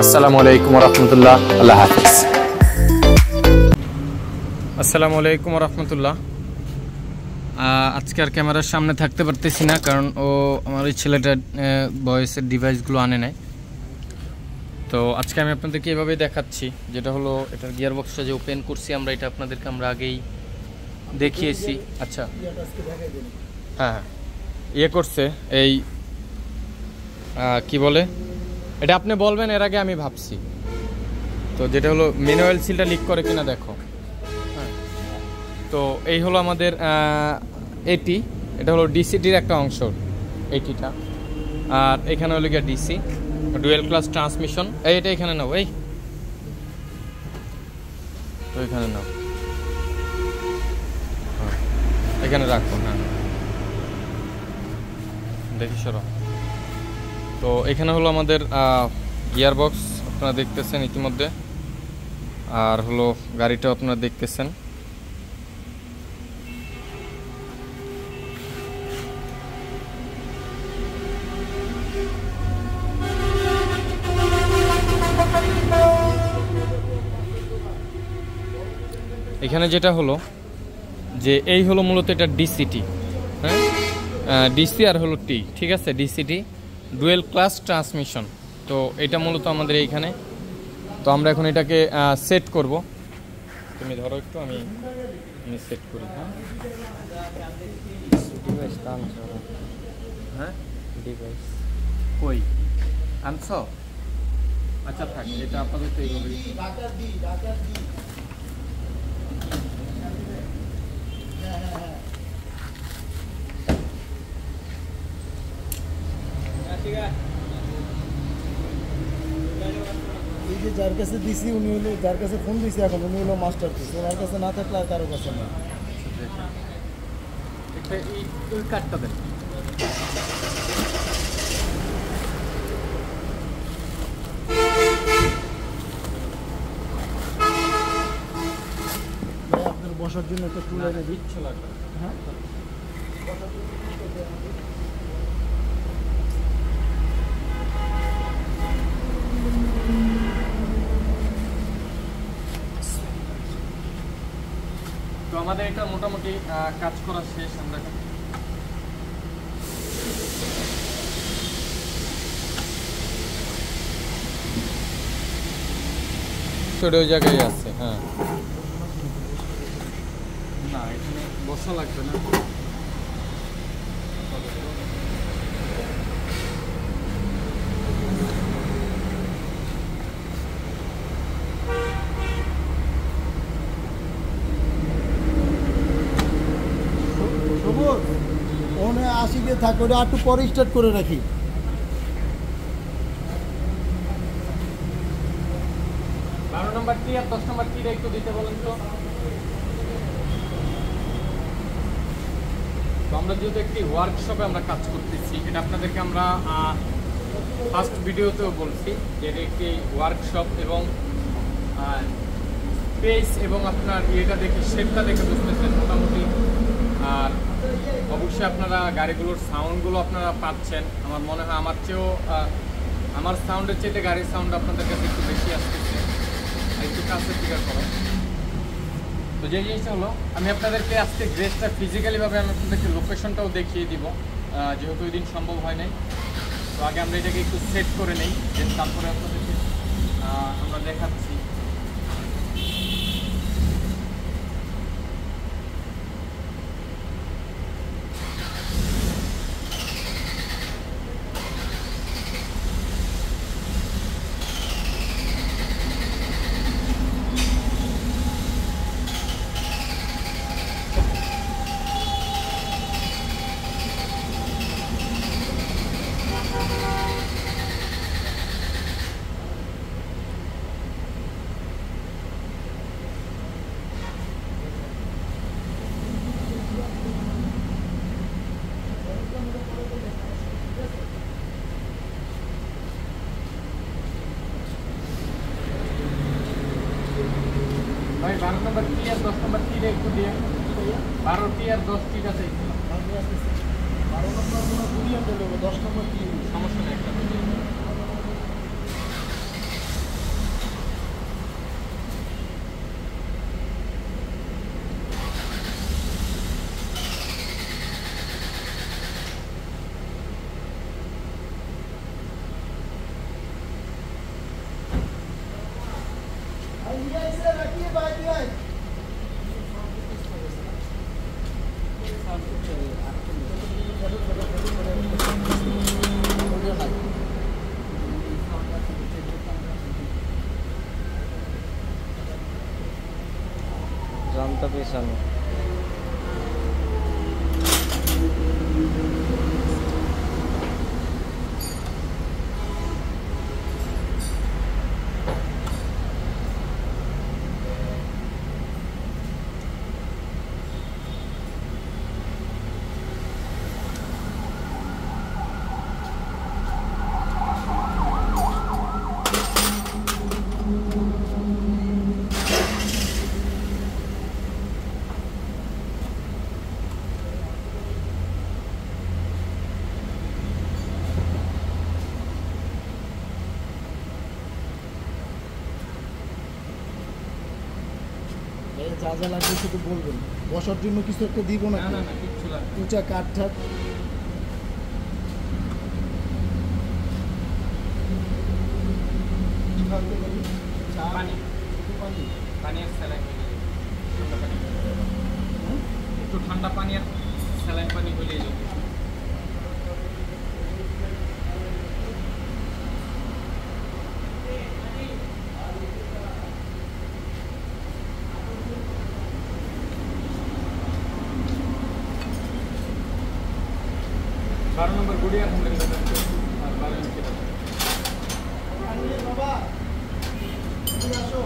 আসসালামু আলাইকুম রহমতুল্লাহ, আল্লাহ হাফিজ। আসসালামু আলাইকুম রহমতুল্লাহ। আজকে আর ক্যামেরার সামনে থাকতে পারতেছি না, কারণ আমার ওই ছেলেটা ভয়েসের ডিভাইসগুলো আনে নাই। তো আজকে আমি আপনাদেরকে এভাবে দেখাচ্ছি, যেটা হলো এটার গিয়ার বক্সটা যে ওপেন করছি আমরা, এটা আপনাদেরকে আমরা আগেই দেখিয়েছি। আচ্ছা, হ্যাঁ ইয়ে করছে এই কি বলে এটা, আপনি বলবেন এর আগে আমি ভাবছি। তো যেটা হলো ম্যানুয়াল সিলটা লিক করে কিনা দেখো। হ্যাঁ, তো এই হলো আমাদের এটা হলো ডিসিটির একটা অংশ, এইটিটা। আর এখানে হলো গিয়ে ডিসি ডুয়েল ক্লাস ট্রান্সমিশন। এইটা এখানে নাও, এই তো এখানে নাও, হ্যাঁ এখানে রাখো। হ্যাঁ দেখি সরো। তো এখানে হলো আমাদের গিয়ার বক্স আপনারা দেখতেছেন ইতিমধ্যে, আর হলো গাড়িটাও আপনারা দেখতেছেন। এখানে যেটা হলো যে এই হলো মূলত এটা ডিসিটি, হ্যাঁ ডিসি আর হলো টি, ঠিক আছে, ডিসিটি ডুয়েল ক্লাস ট্রান্সমিশন। তো এটা মূলত আমাদের এইখানে। তো আমরা এখন এটাকে সেট করব। তুমি ধরো একটু, আমি সেট করি। হ্যাঁ ডিভাইস হ্যাঁ ডিভাইস কই আনছ? আচ্ছা থাক, এটা আপাতত এইভাবে। এই যে যার কাছে দিছি উনি হলো, যার কাছে ফোন দিছি এখন উনি হলো মাস্টার পিস, ওনার কাছে না থাকলে আর কারো কাছে না। এই কাটটা দেন। আপনার বসার জন্য একটা টুল এনে দিচ্ছে লাগবে। হ্যাঁ তো আমাদের এটা মোটামুটি কাজ করা শেষ। আমরা ওই জায়গায় আছে। হ্যাঁ না, এখানে বসা লাগবে না। ওখানে 80 দিয়ে থাকে, ওটা একটু পরে স্টার্ট করে রাখি। 12 নম্বর টি আর 10 নম্বর টিটা একটু দিতে বলেন তো। তো আমরা যেহেতু একটি ওয়ার্কশপে আমরা কাজ করতেছি, এটা আপনাদেরকে আমরা ফার্স্ট ভিডিওতেও বলছি যে এটা একটি ওয়ার্কশপ, এবং স্পেস এবং আপনার ইয়েটা দেখে, শেপটা দেখে বুঝতেছেন মোটামুটি। আর অবশ্যই আপনারা গাড়িগুলোর সাউন্ডগুলো আপনারা পাচ্ছেন। আমার মনে হয় আমার সাউন্ডের চেয়ে গাড়ির সাউন্ড আপনাদের কাছে একটু বেশি আসতেছে। একটু কাছে ফিগার করো। তো যে জিনিসটা হলো, আমি আপনাদেরকে আজকে ড্রেসটা ফিজিক্যালিভাবে আমি আপনাদেরকে লোকেশনটাও দেখিয়ে দিব, যেহেতু ওই দিন সম্ভব হয় নাই। তো আগে আমরা এটাকে একটু সেট করে নেই, দেন তারপরে আপনাদেরকে আমরা দেখাচ্ছি। ভাই 12 নম্বর টি আর 10 নম্বর টি একটু দিয়ে, 12টি আর 10টি কাছে 12 নম্বর কোনো দুরিয়া চলে 10 নম্বর কি সমস্যা নেই, একটা জানতে পেছানো যা যা লাগবে শুধু বলবেন, বসার জন্য কিছু একটা দিব না, কিচ্ছু লাগবে কুচা কাঠ ঠাট পানি পানি আর স্যালাইন একটু ঠান্ডা পানি আর স্যালাইন পানি হলেই যাবে। बारह नंबर गुड़िया हम लोग और 12 इंच का বাবা তুমি আসো।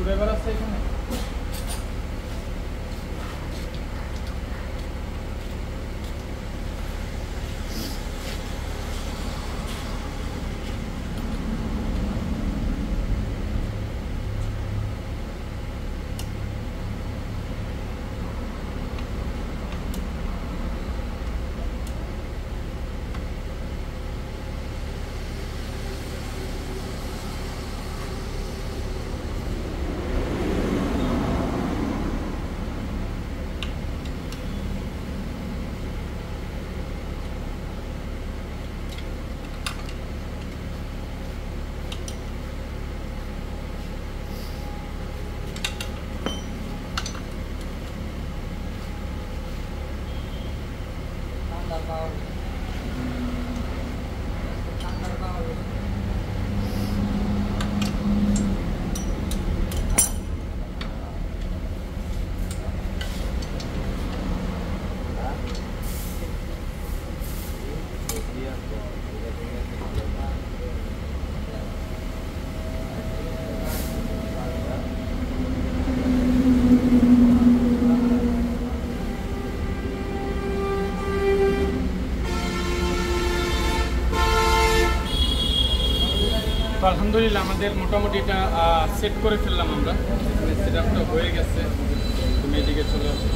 ড্রাইভার আছে এখানে? তো আলহামদুলিল্লাহ আমাদের মোটামুটি এটা সেট করে ফেললাম আমরা, সেটআপটা হয়ে গেছে। তুমি এদিকে চলে আসো।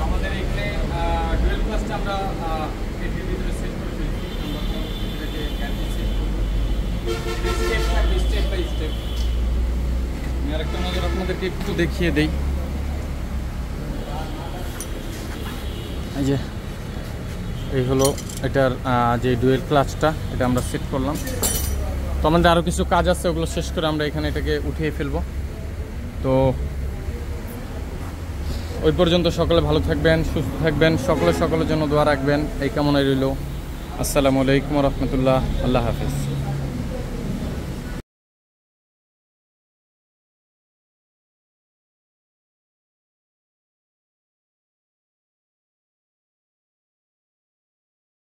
আমাদের এখানে ডুয়েল ক্লাসটা আমরা এটির ভিতরে সেট করে ফেলছি। আমরা এটাকে ক্যান্টি সেট করব step by step by step. আমি আরেকটা নজর আপনাদেরকে একটু দেখিয়ে দেই। এই যে এই হলো এটার যে ডুয়েল ক্লাচটা, এটা আমরা সেট করলাম। তো আমাদের আরও কিছু কাজ আছে, ওগুলো শেষ করে আমরা এখানে এটাকে উঠিয়ে ফেলবো। তো ওই পর্যন্ত সকলে ভালো থাকবেন, সুস্থ থাকবেন, সকলের জন্য দোয়া রাখবেন, এই কামনায় রইল। আসসালামু আলাইকুম রহমতুল্লাহ, আল্লাহ হাফিজ।